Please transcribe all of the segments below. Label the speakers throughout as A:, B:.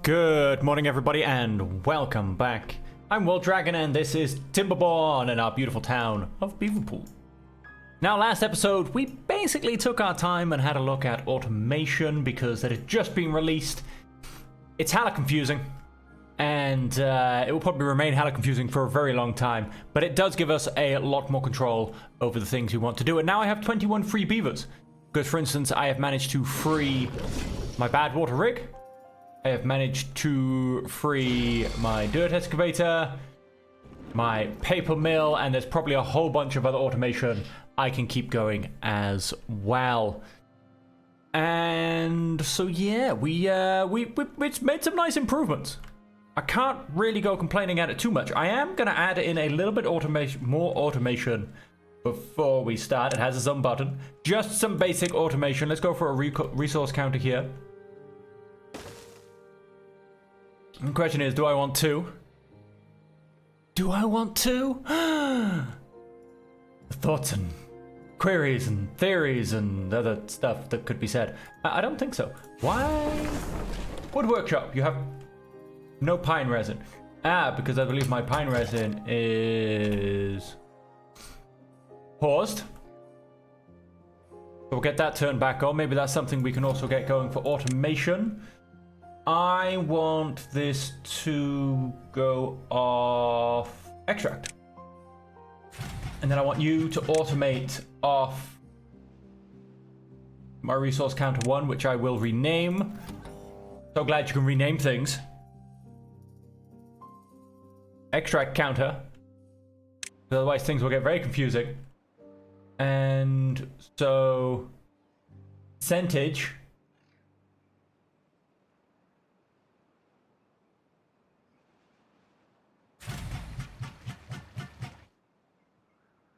A: Good morning, everybody, and welcome back. I'm World Dragon, and this is Timberborn in our beautiful town of Beaverpool. Now, last episode, we basically took our time and had a look at automation because it had just been released. It's hella confusing, and it will probably remain hella confusing for a very long time, but it does give us a lot more control over the things we want to do. And now I have 21 free beavers, because, for instance, I have managed to free my bad water rig. I have managed to free my dirt excavator, my paper mill, and there's probably a whole bunch of other automation I can keep going as well. And so yeah, we made some nice improvements. I can't really go complaining at it too much. I am gonna add in a little bit more automation before we start. It has a zoom button, just some basic automation. Let's go for a resource counter here. The question is, do I want two? Do I want two? Thoughts and queries and theories and other stuff that could be said. I don't think so. Why? Wood workshop, you have no pine resin. Because I believe my pine resin is paused. We'll get that turned back on. Maybe that's something we can also get going for automation. I want this to go off extract. And then I want you to automate off my resource counter 1, which I will rename. So glad you can rename things. Extract counter. Otherwise things will get very confusing. And so percentage.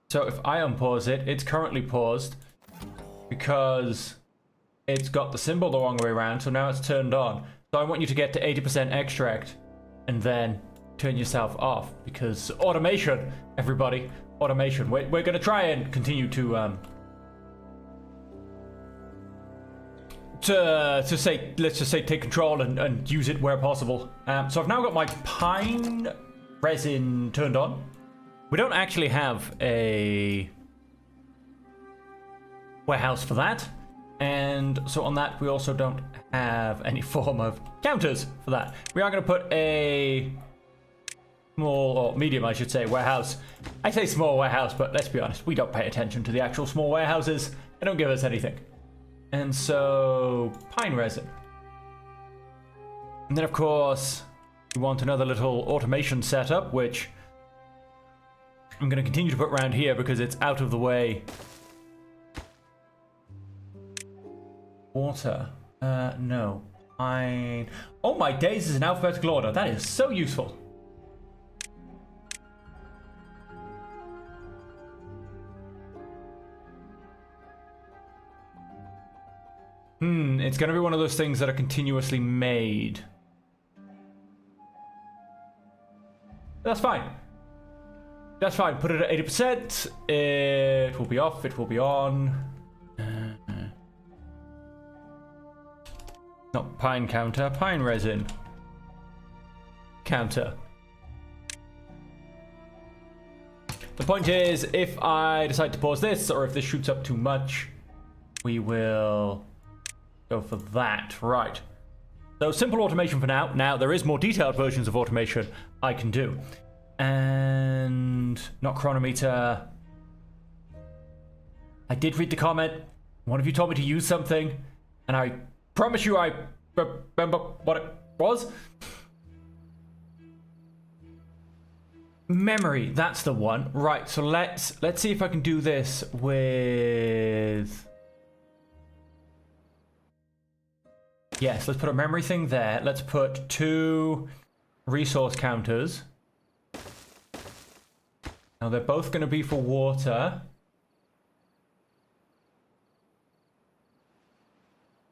A: So if I unpause it, it's currently paused because it's got the symbol the wrong way around, so now it's turned on. So I want you to get to 80% extract and then turn yourself off, because automation, everybody, automation. We're going to try and continue to say, let's just say, take control and use it where possible. So I've now got my pine resin turned on. We don't actually have a warehouse for that, and so on that we also don't have any form of counters for that. We are going to put a small, or medium I should say, warehouse. I say small warehouse, but let's be honest, we don't pay attention to the actual small warehouses. They don't give us anything. And so, pine resin. And then of course, we want another little automation setup, which I'm going to continue to put around here because it's out of the way. Water. No. Pine. Oh my days, this is in alphabetical order. That is so useful. It's going to be one of those things that are continuously made. That's fine. That's fine. Put it at 80%. It will be off. It will be on. Not pine counter. Pine resin. Counter. The point is, if I decide to pause this, or if this shoots up too much, we will go for that. Right. So simple automation for now. Now, there is more detailed versions of automation I can do. And not chronometer. I did read the comment. One of you told me to use something, and I promise you I remember what it was. Memory, that's the one. Right, so let's see if I can do this with... Yes, let's put a memory thing there. Let's put 2 resource counters. Now they're both going to be for water.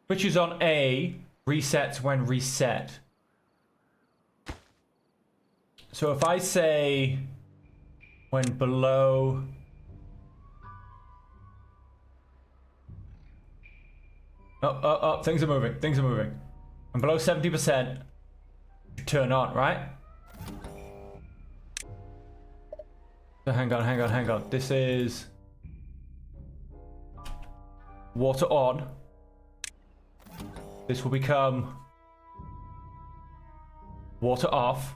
A: Which is on A, resets when reset. So if I say when below... Oh, things are moving, things are moving. I'm below 70%. turn on, right? So hang on. This is water on. This will become water off.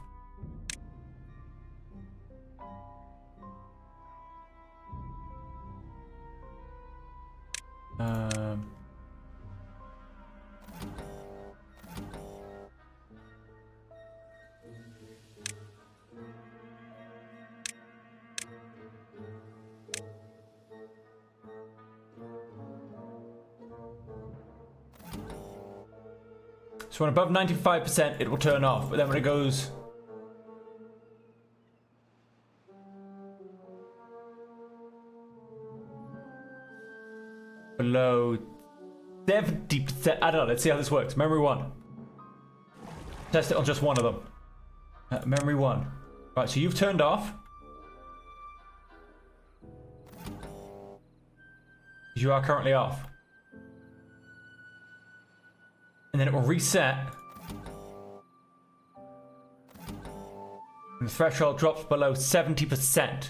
A: So when above 95%, it will turn off. But then when it goes below 70%, I don't know. Let's see how this works. Memory 1. Test it on just one of them. Memory 1. Right, so you've turned off. You are currently off. And then it will reset. And the threshold drops below 70%.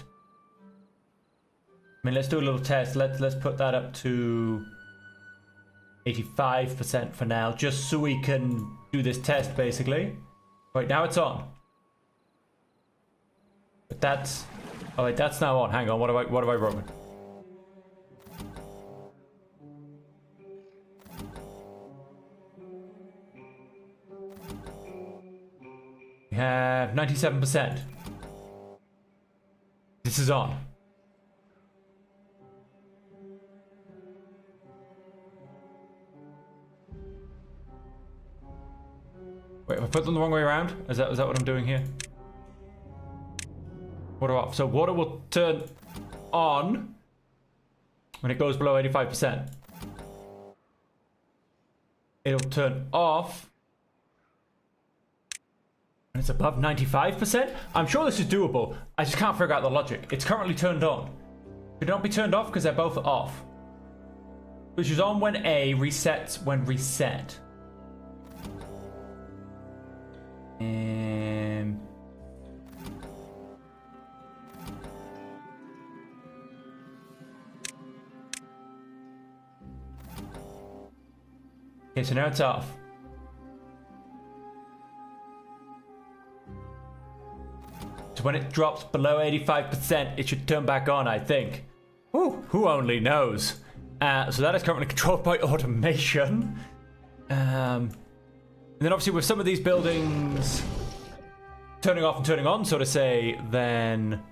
A: I mean, let's do a little test. Let's put that up to 85% for now, just so we can do this test, basically. Right, now it's on. But that's... Oh, wait, that's now on. Hang on, what have I broken? We have 97%. This is on. Wait, have I put them the wrong way around? Is that what I'm doing here? Water off. So water will turn on when it goes below 85%. It'll turn off when it's above 95%. I'm sure this is doable. I just can't figure out the logic. It's currently turned on. Should it not be turned off because they're both off? Which is on when A, resets when reset. Okay, so now it's off. So when it drops below 85%, it should turn back on, I think. Ooh, who only knows? So that is currently controlled by automation. And then obviously with some of these buildings turning off and turning on, so to say, then...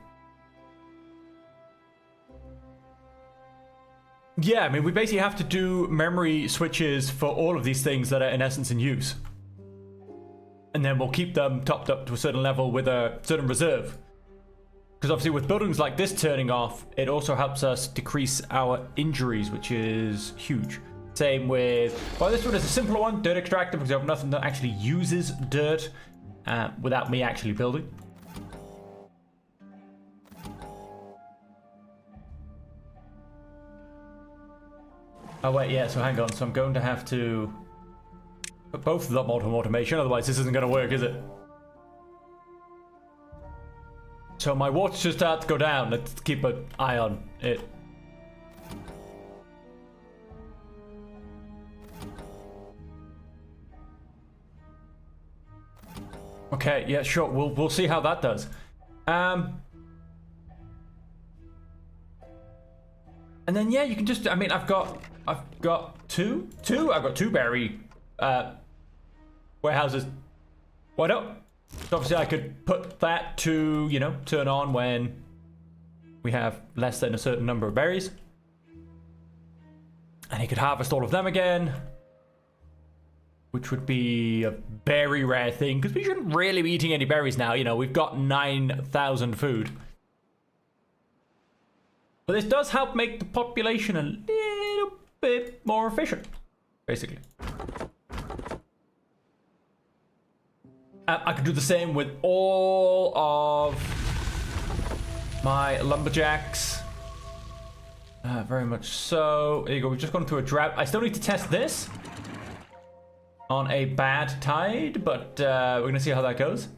A: Yeah, I mean, we basically have to do memory switches for all of these things that are in essence in use. And then we'll keep them topped up to a certain level with a certain reserve. Because obviously with buildings like this turning off, it also helps us decrease our injuries, which is huge. Same with, well, this one is a simpler one, dirt extractor, because I have nothing that actually uses dirt without me actually building. Oh wait, yeah, so hang on, so I'm going to have to put both of them onto automation, otherwise this isn't going to work, is it? So my water should start to go down, let's keep an eye on it. Okay, yeah, sure. We'll see how that does. And then yeah, you can just. I mean, I've got two. I've got two berry warehouses. Why not? So obviously, I could put that to turn on when we have less than a certain number of berries, and he could harvest all of them again. Which would be a very rare thing, because we shouldn't really be eating any berries now. We've got 9,000 food. But this does help make the population a little bit more efficient, basically. I could do the same with all of my lumberjacks. Very much so. There you go, we've just gone through a drought. I still need to test this. on a bad tide, but we're gonna see how that goes.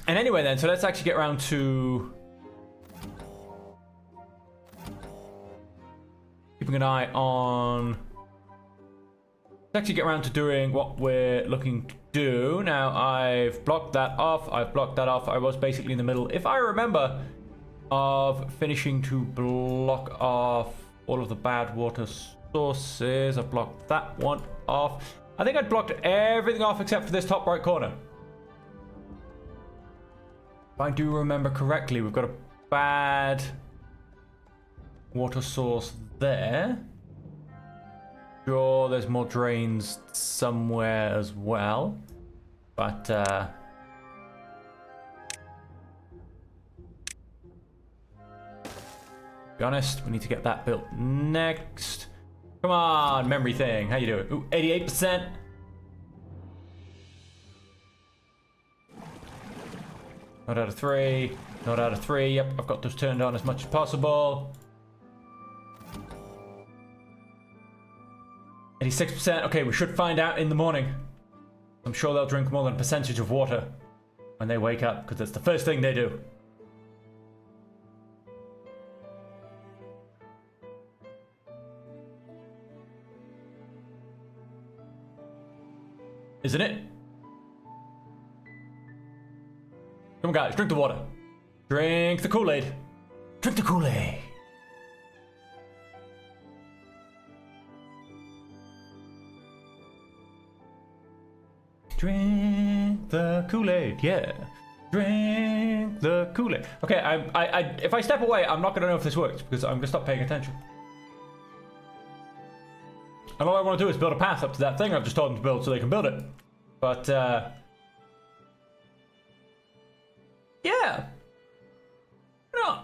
A: And anyway then, so let's actually get around to keeping an eye on... Let's actually get around to doing what we're looking to do. Now, I've blocked that off. I was basically in the middle, if I remember, of finishing to block off all of the bad water sources. I've blocked that one off. I think I'd blocked everything off except for this top right corner. If I do remember correctly, we've got a bad water source there. Sure, there's more drains somewhere as well, but to be honest, we need to get that built next. Come on, memory thing, how you doing? Ooh, 88%. Not out of 3, not out of 3. Yep, I've got those turned on as much as possible. 86%. Okay, we should find out in the morning. I'm sure they'll drink more than a percentage of water when they wake up, because that's the first thing they do. Isn't it? Come on, guys, drink the water. Drink the Kool-Aid. Drink the Kool-Aid. Drink the Kool-Aid, yeah. Drink the Kool-Aid. Okay, if I step away, I'm not gonna know if this works because I'm gonna stop paying attention. And all I want to do is build a path up to that thing I've just told them to build so they can build it. But, yeah. No.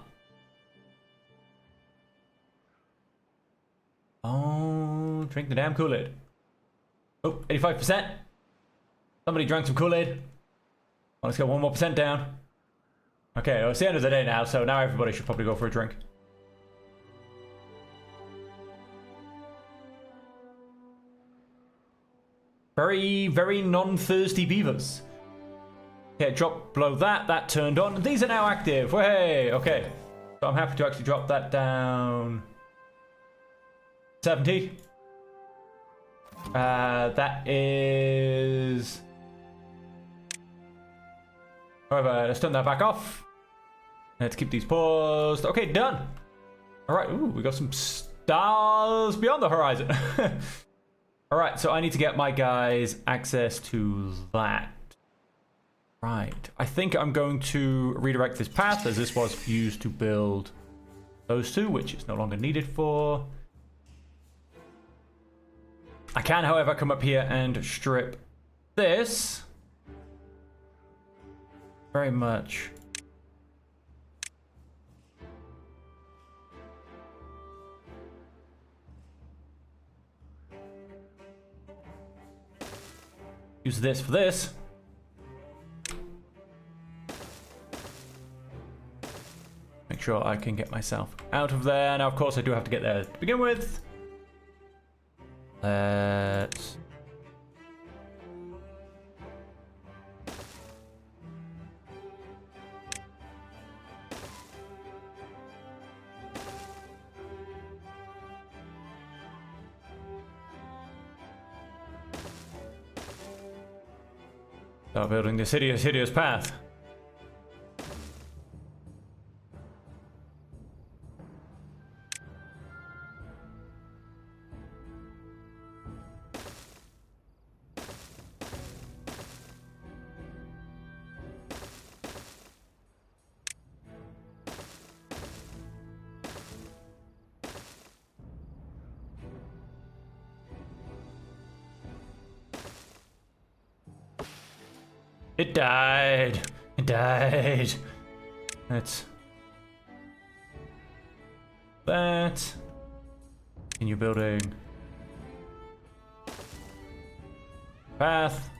A: Oh, drink the damn Kool-Aid. Oh, 85%. Somebody drank some Kool-Aid. Well, let's get 1 more percent down. Okay, well, it's the end of the day now, so now everybody should probably go for a drink. Very, very non-thirsty beavers. Okay, drop below that. That turned on. These are now active. Hey, okay. So I'm happy to actually drop that down. 70. That is... However, let's turn that back off. Let's keep these paused. Okay, done. All right. Ooh, we got some stars beyond the horizon. All right, so I need to get my guys access to that. Right. I think I'm going to redirect this path as this was used to build those two, which is no longer needed for. I can, however, come up here and strip this. Very much. Use this for this. Make sure I can get myself out of there. Now, of course, I do have to get there to begin with. Let's... start building this hideous path. It died. It died. That's that. Continue building. Path.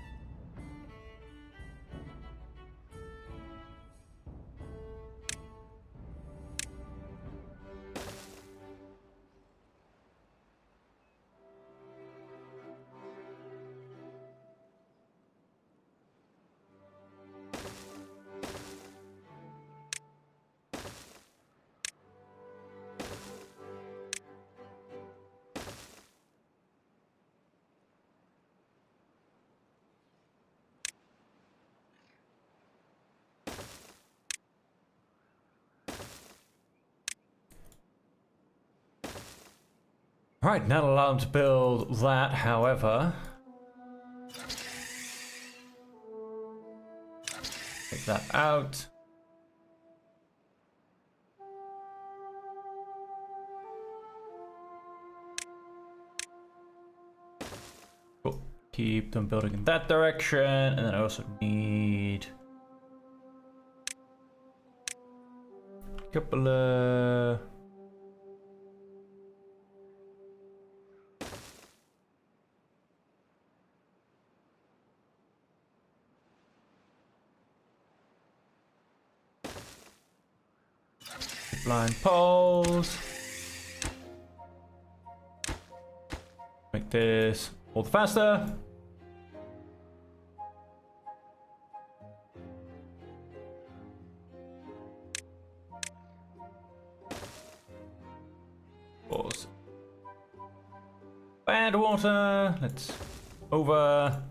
A: Right, not allowed to build that, however. Take that out. Cool. Keep them building in that direction, and then I also need a couple of blind poles. Make this all the faster. Pause. Bad water. Let's over.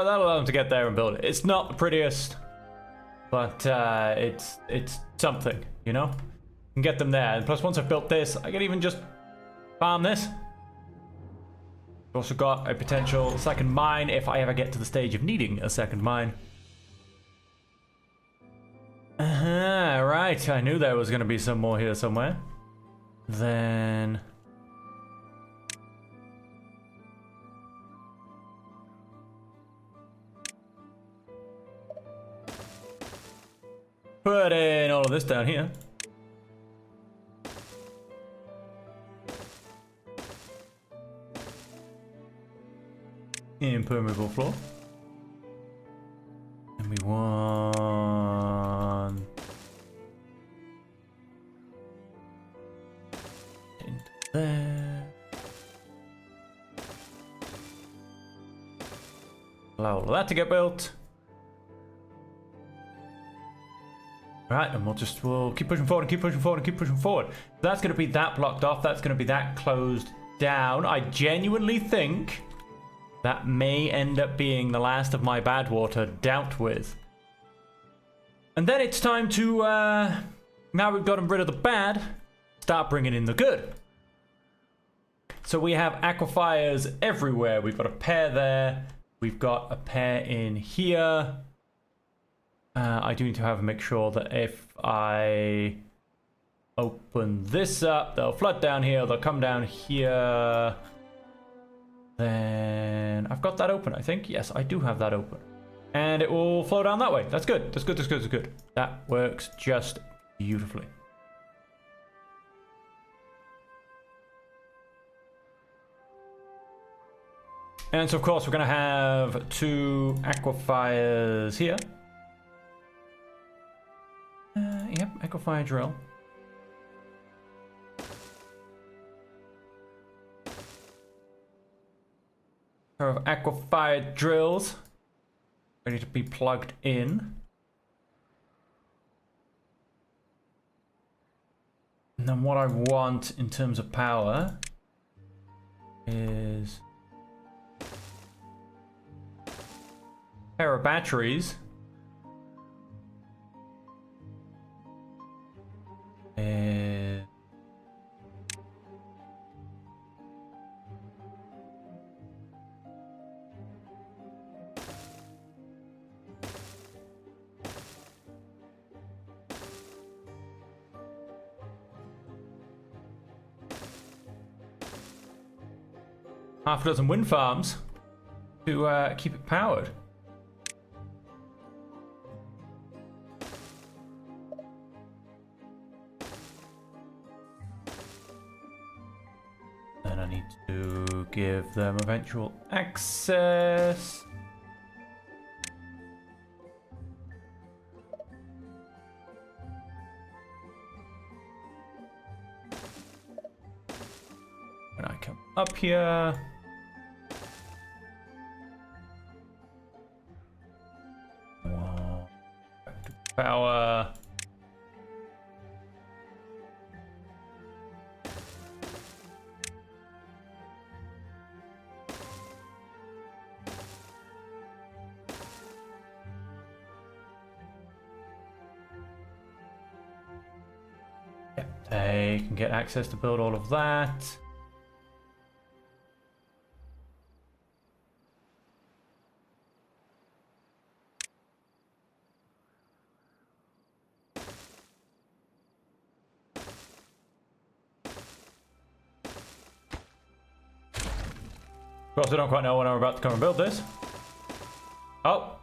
A: That'll allow them to get there and build it. It's not the prettiest, but it's something, you know? Can get them there. And plus, once I've built this, I can even just farm this. I've also got a potential second mine if I ever get to the stage of needing a second mine. Right. I knew there was going to be some more here somewhere. Then put in all of this down here. Impermeable floor. And we want into there. Allow all of that to get built. Alright, and we'll keep pushing forward and keep pushing forward and keep pushing forward. That's going to be that blocked off. That's going to be that closed down. I genuinely think that may end up being the last of my bad water dealt with. And then it's time to, now we've gotten rid of the bad, start bringing in the good. So we have aquifers everywhere. We've got a pair there. We've got a pair in here. I do need to make sure that if I open this up, they'll flood down here, they'll come down here. Then I've got that open, I think. Yes, I do have that open. And it will flow down that way. That's good. That's good. That's good. That's good. That works just beautifully. And so, of course, we're going to have 2 aquifers here. Yep, aquifer drill. Pair of aquifer drills ready to be plugged in. And then what I want in terms of power is a pair of batteries. Half a dozen wind farms to keep it powered. Then I need to give them eventual access. When I come up here, power. Yep, they can get access to build all of that. Of course, I don't quite know when I'm about to come and build this. Oh,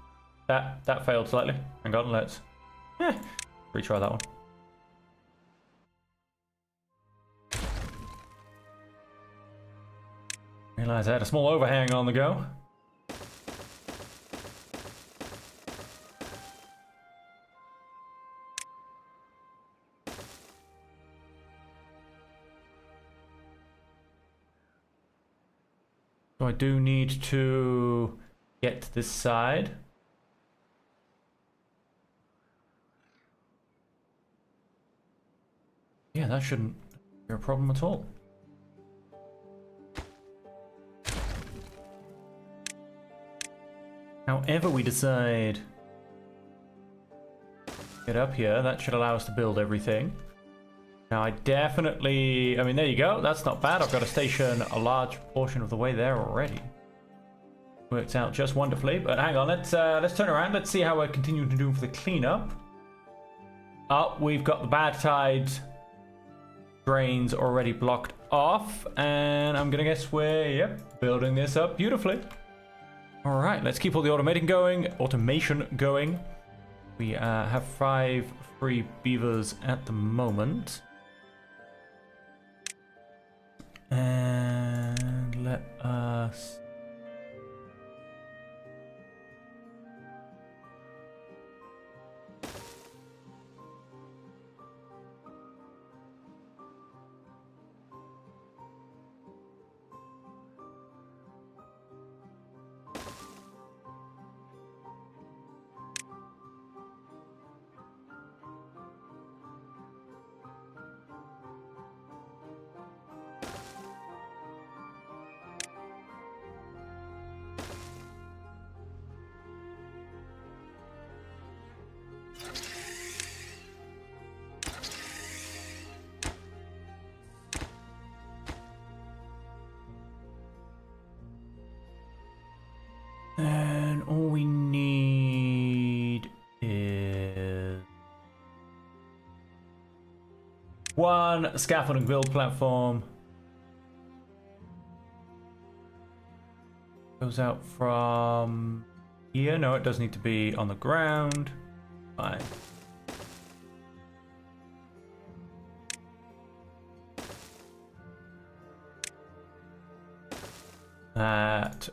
A: that failed slightly. Hang on, let's retry that one. Realize I had a small overhang on the go. So I do need to get to this side. Yeah, that shouldn't be a problem at all. However we decide to get up here, that should allow us to build everything. Now I definitely, I mean, there you go. That's not bad. I've got to station a large portion of the way there already. Works out just wonderfully. But hang on, let's turn around. Let's see how we're continuing to do for the cleanup. Oh, we've got the bad tide drains already blocked off, and I'm gonna guess we're building this up beautifully. All right, let's keep all the automation going. We have 5 free beavers at the moment. And let us... And all we need is 1 scaffolding build platform. Goes out from here. No, it does need to be on the ground. Fine.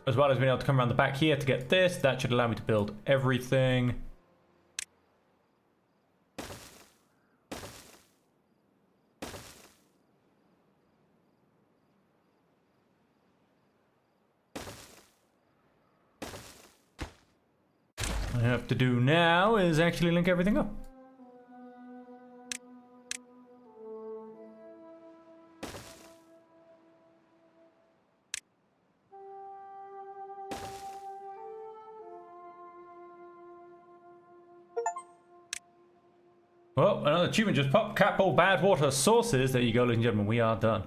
A: As well as being able to come around the back here to get this, that should allow me to build everything. What I have to do now is actually link everything up. Well, another achievement just popped. Cap all bad water sources. There you go, ladies and gentlemen. We are done.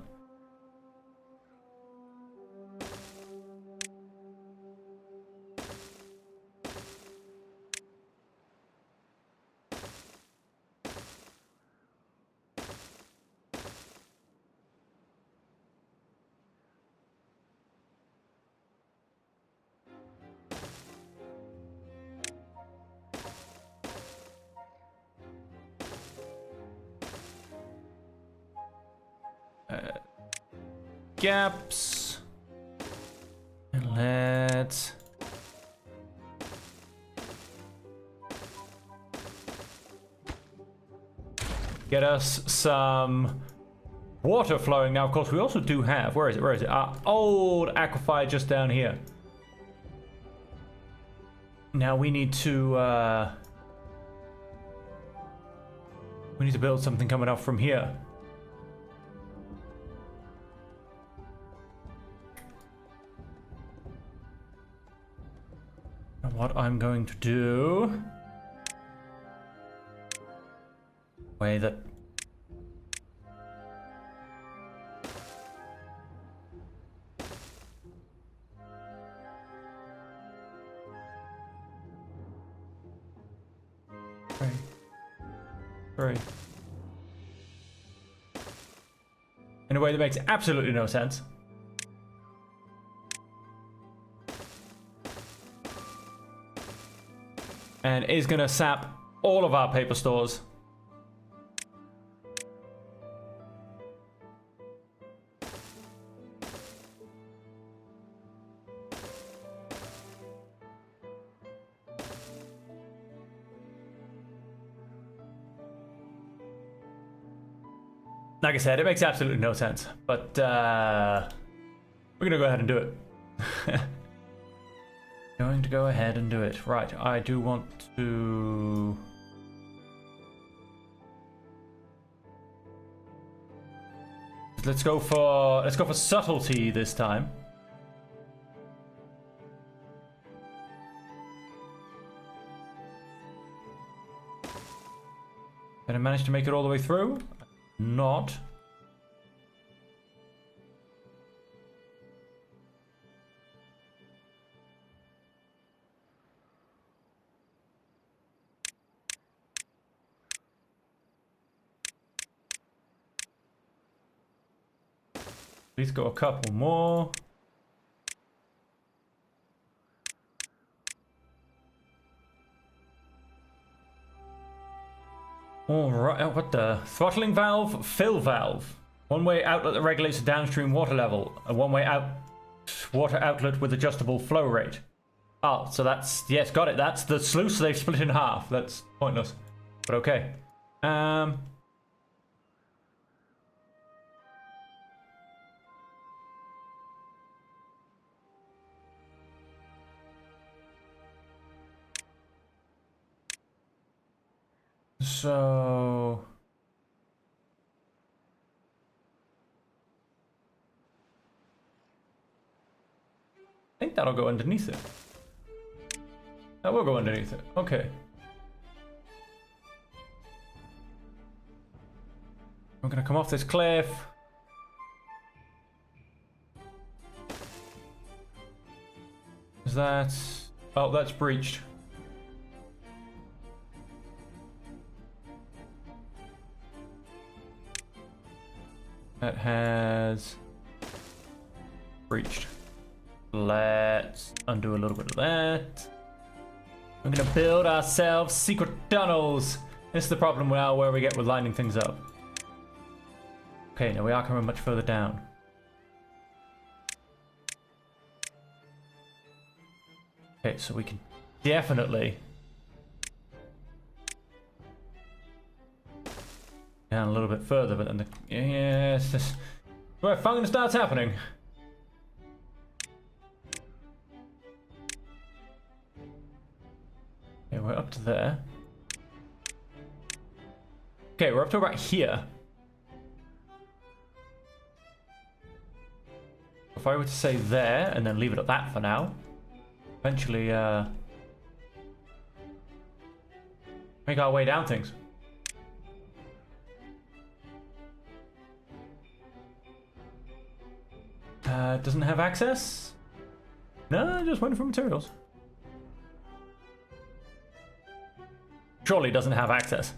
A: Gaps. And let's get us some water flowing. Now, of course, we also do have, where is it? Our old aquifer just down here. Now we need to We need to build something coming up from here. And what I'm going to do... way that... Three. In a way that makes absolutely no sense. And is gonna sap all of our paper stores. Like I said, it makes absolutely no sense, but we're gonna go ahead and do it. Going to go ahead and do it. Right, I do want to... Let's go for subtlety this time. Did I manage to make it all the way through? Not. Please go a couple more. Alright, oh, what the? Throttling valve, fill valve. One-way outlet that regulates the downstream water level. A one-way water outlet with adjustable flow rate. Oh, so that's, yes, got it. That's the sluice they've split in half. That's pointless, but okay. So... I think that'll go underneath it. That will go underneath it. Okay. I'm gonna come off this cliff. Is that... Oh, that's breached. That has breached. Let's undo a little bit of that. We're gonna build ourselves secret tunnels. This is the problem now where we get with lining things up. Okay, now we are coming much further down. Okay, so we can definitely down a little bit further, but then the yes, this where fun starts happening. Okay, we're up to there. Okay, we're up to about here. If I were to say there and then leave it at that for now, eventually make our way down things. Doesn't have access? No, just waiting for materials. Surely doesn't have access.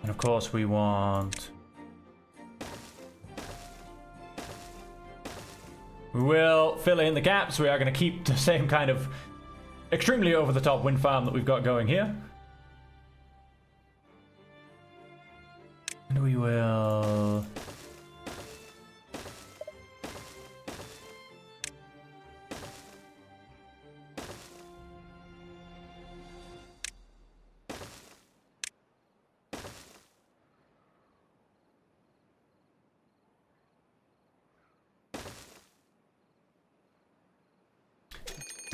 A: And of course we want... We will fill in the gaps. We are going to keep the same kind of extremely over-the-top wind farm that we've got going here. And we will...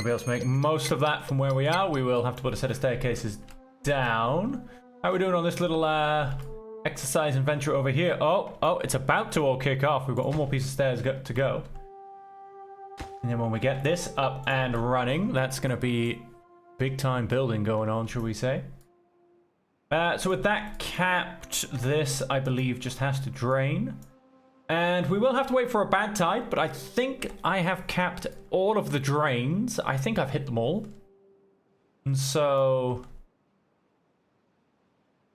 A: To be able to make most of that from where we are, we will have to put a set of staircases down. How are we doing on this little exercise and venture over here? Oh, it's about to all kick off. We've got one more piece of stairs to go. And then when we get this up and running, that's going to be big time building going on, shall we say. So with that capped, this, I believe, just has to drain. And we will have to wait for a bad tide, but I think I have capped all of the drains. I think I've hit them all. And so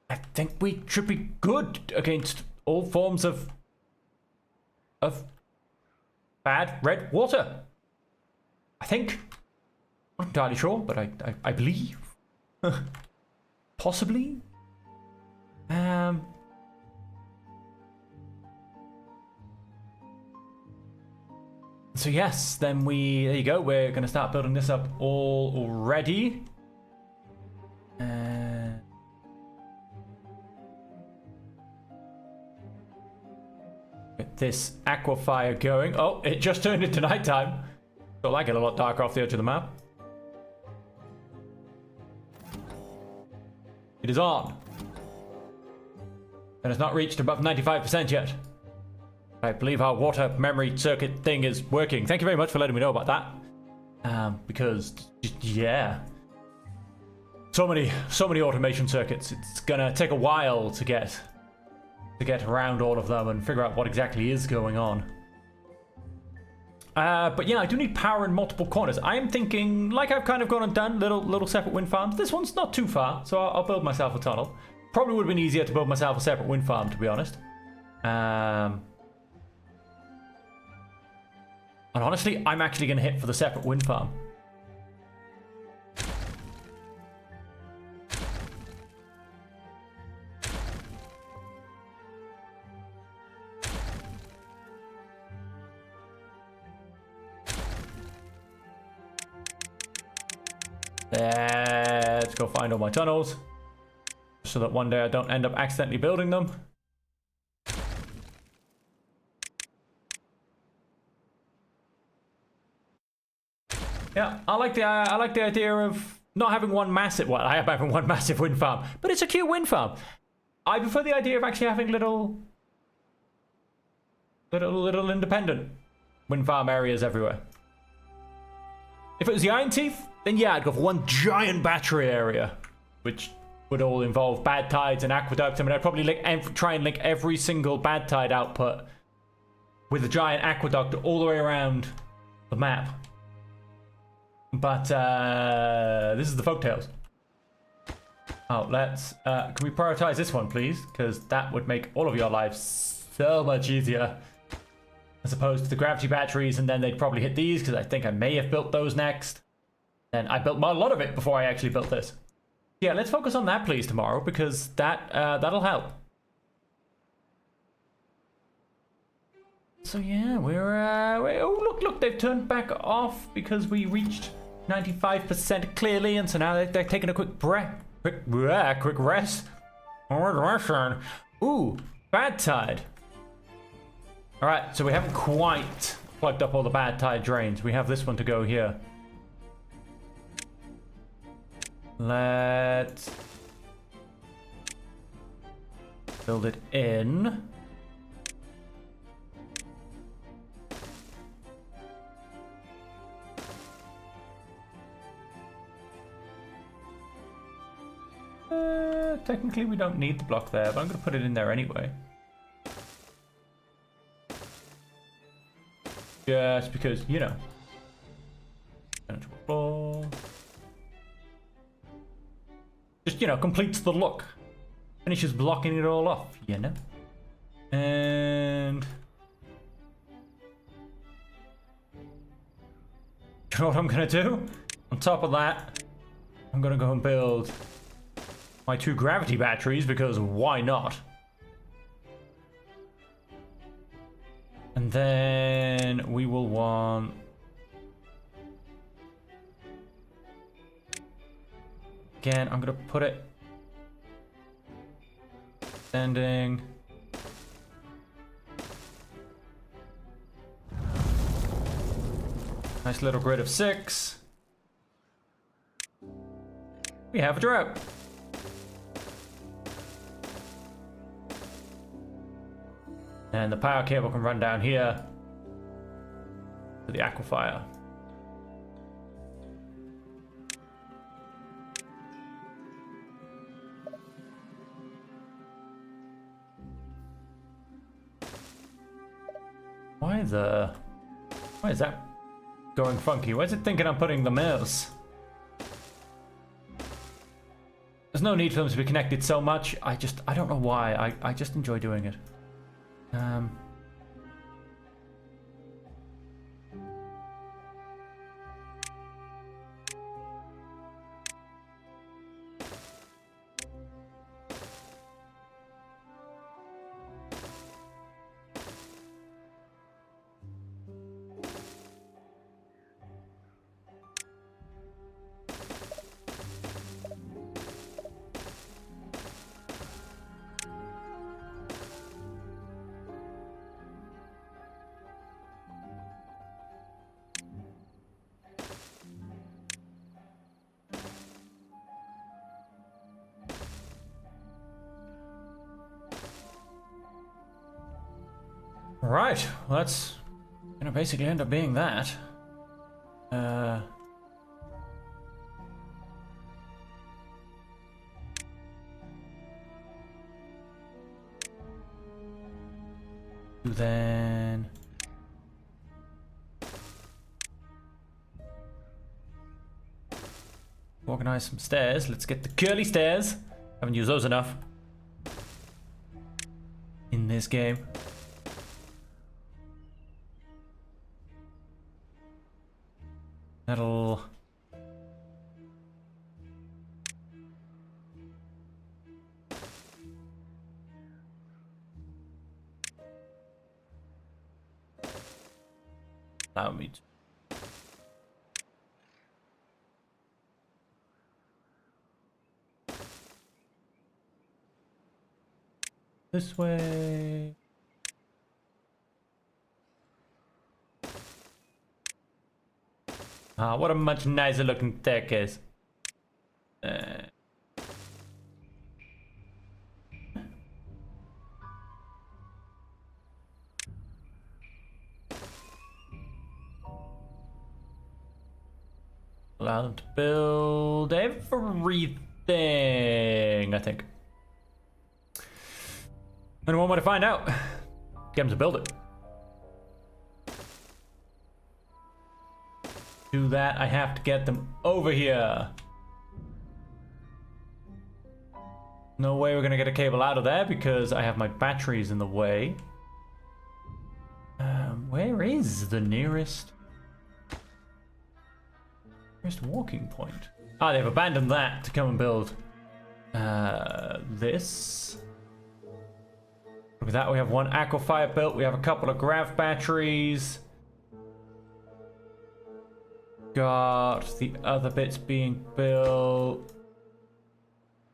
A: I think we should be good against all forms of bad red water. I think. Not entirely sure, but I believe. Possibly. So yes, then there you go. We're going to start building this up already. Get this aquifer going. Oh, it just turned into nighttime. Feel like it a lot darker off the edge of the map. It is on. And it's not reached above 95% yet. I believe our water memory circuit thing is working. Thank you very much for letting me know about that. Because, yeah. So many automation circuits. It's gonna take a while to get around all of them and figure out what exactly is going on. But yeah, I do need power in multiple corners. I am thinking, like I've kind of gone and done, little separate wind farms. This one's not too far, so I'll build myself a tunnel. Probably would have been easier to build myself a separate wind farm, to be honest. And honestly, I'm actually going to hit for the separate wind farm. Let's go find all my tunnels, so that one day I don't end up accidentally building them. Yeah, I like the idea of not having one massive. Well, I am having one massive wind farm, but it's a cute wind farm. I prefer the idea of actually having little independent wind farm areas everywhere. If it was the Iron Teeth, then yeah, I'd go for one giant battery area, which would all involve bad tides and aqueducts. I mean, I'd probably try and link every single bad tide output with a giant aqueduct all the way around the map. But this is the folktales. Oh, can we prioritize this one, please? Because that would make all of your lives so much easier, as opposed to the gravity batteries, and then they'd probably hit these, because I think I may have built those next. And I built a lot of it before I actually built this. Yeah, let's focus on that, please, tomorrow, because that'll help. So yeah, oh look, they've turned back off because we reached 95% clearly, and so now they're taking a quick rest. Ooh, bad tide. All right, so we haven't quite plugged up all the bad tide drains. We have this one to go here. Let's build it in. Technically we don't need the block there, but I'm going to put it in there anyway. Just because, you know. Just, you know, completes the look. Finishes blocking it all off, you know. And you know what I'm going to do? On top of that, I'm going to go and build my 2 gravity batteries, because why not? And then we will want again, I'm gonna put it standing. Nice little grid of 6. We have a drought. And the power cable can run down here to the aquifer. Why is that going funky? Why is it thinking I'm putting the mills? There's no need for them to be connected so much. I don't know why. I just enjoy doing it. Right, well, that's gonna basically end up being that. Then organize some stairs. Let's get the curly stairs. Haven't used those enough in this game. That'll allow me to this way. Ah, what a much nicer looking staircase. Allow them to build everything, I think. And one way to find out. Get them to build it. Do that, I have to get them over here. No way we're gonna get a cable out of there because I have my batteries in the way. Where is the nearest walking point? Ah, they've abandoned that to come and build this. Look at that, we have one aquifer built, we have a couple of grav batteries. Got the other bits being built.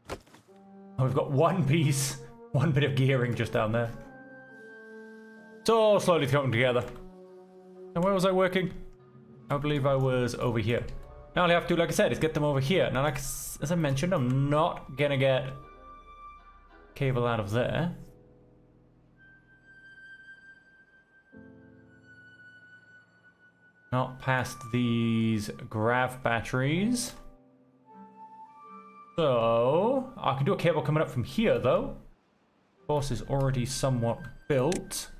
A: Oh, we've got one piece, one bit of gearing just down there. It's all slowly coming together. And where was I working? I believe I was over here. Now all I have to do, like I said, is get them over here. Now, like as I mentioned, I'm not gonna get cable out of there. Not past these grav batteries. So, I can do a cable coming up from here, though. Of course, is already somewhat built.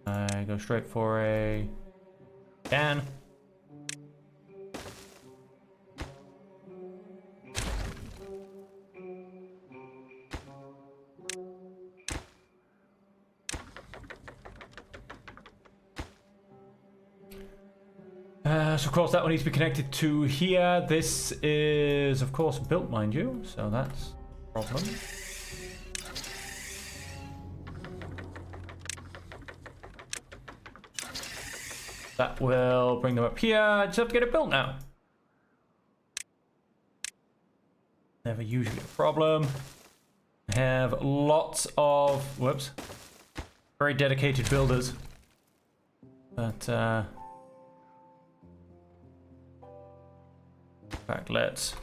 A: I go straight for a can. So of course that one needs to be connected to here. This is of course built, mind you, so that's a problem. That will bring them up here. I just have to get it built now. Never usually a problem. have lots of, whoops, very dedicated builders. But, in fact, let's,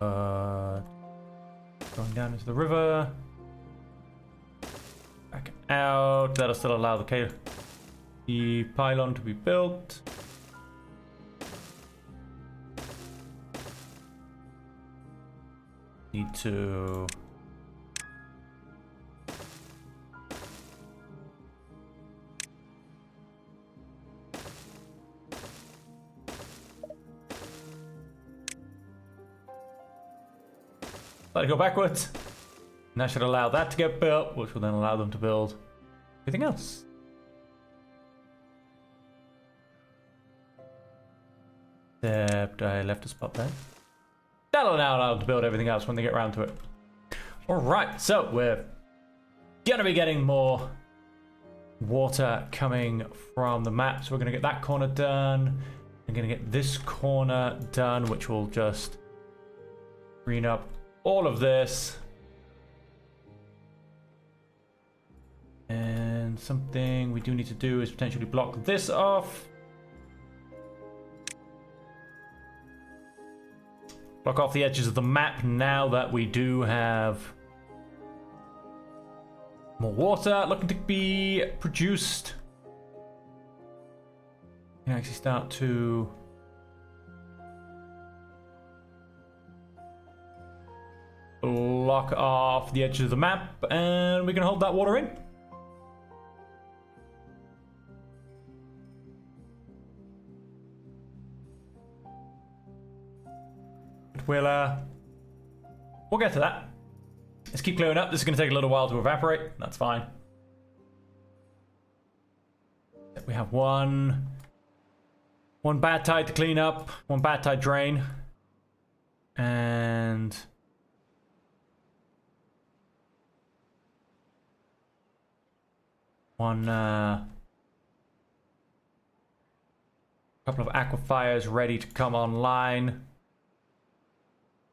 A: going down into the river. Back out. That'll still allow the pylon to be built. Need to let it go backwards. And that should allow that to get built, which will then allow them to build everything else. Except I left a spot there. That'll now allow them to build everything else when they get around to it. Alright, so we're gonna be getting more water coming from the map. So we're gonna get that corner done. We're gonna get this corner done, which will just green up all of this. And something we do need to do is potentially block this off. Block off the edges of the map now that we do have more water looking to be produced. We can actually start to block off the edges of the map, and we can hold that water in. We'll get to that. Let's keep clearing up. This is going to take a little while to evaporate. That's fine. We have one bad tide to clean up, one bad tide drain, and one couple of aquifers ready to come online.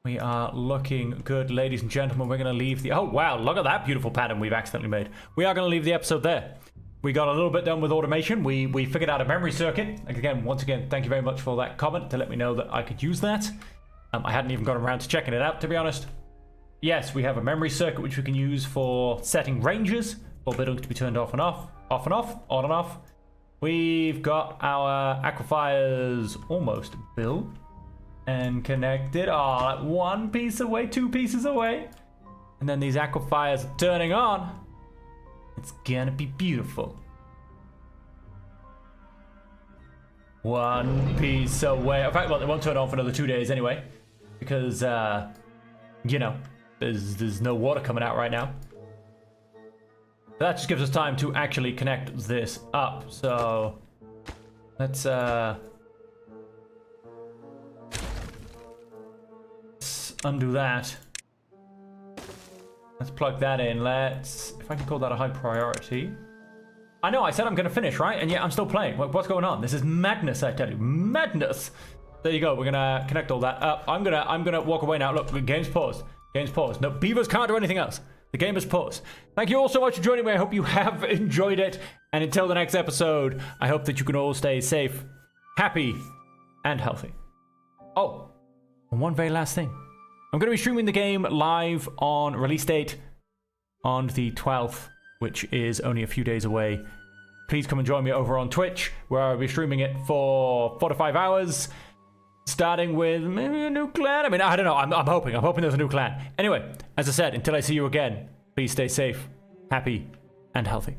A: We are looking good, ladies and gentlemen. We're going to leave the... Oh, wow. Look at that beautiful pattern we've accidentally made. We are going to leave the episode there. We got a little bit done with automation. We figured out a memory circuit. Once again, thank you very much for that comment to let me know that I could use that. I hadn't even gotten around to checking it out, to be honest. Yes, we have a memory circuit which we can use for setting ranges for buildings to be turned off and off, on and off. We've got our aquifers almost built and connected. Oh, like one piece away, two pieces away. And then these aquifers are turning on. It's gonna be beautiful. One piece away. In fact, well, they won't turn on for another 2 days anyway. Because, you know, there's no water coming out right now. That just gives us time to actually connect this up. So, let's undo that. Let's plug that in. If I can call that a high priority. I know, I said I'm going to finish, right? And yet I'm still playing. What's going on? This is madness, I tell you. Madness. There you go. We're going to connect all that up. I'm going to walk away now. Look, the game's paused. Game's paused. No, beavers can't do anything else. The game is paused. Thank you all so much for joining me. I hope you have enjoyed it. And until the next episode, I hope that you can all stay safe, happy, and healthy. Oh, and one very last thing. I'm going to be streaming the game live on release date on the 12th, which is only a few days away. Please come and join me over on Twitch, where I'll be streaming it for 4 to 5 hours, starting with maybe a new clan. I mean, I don't know. I'm hoping there's a new clan. Anyway, as I said, until I see you again, please stay safe, happy, and healthy.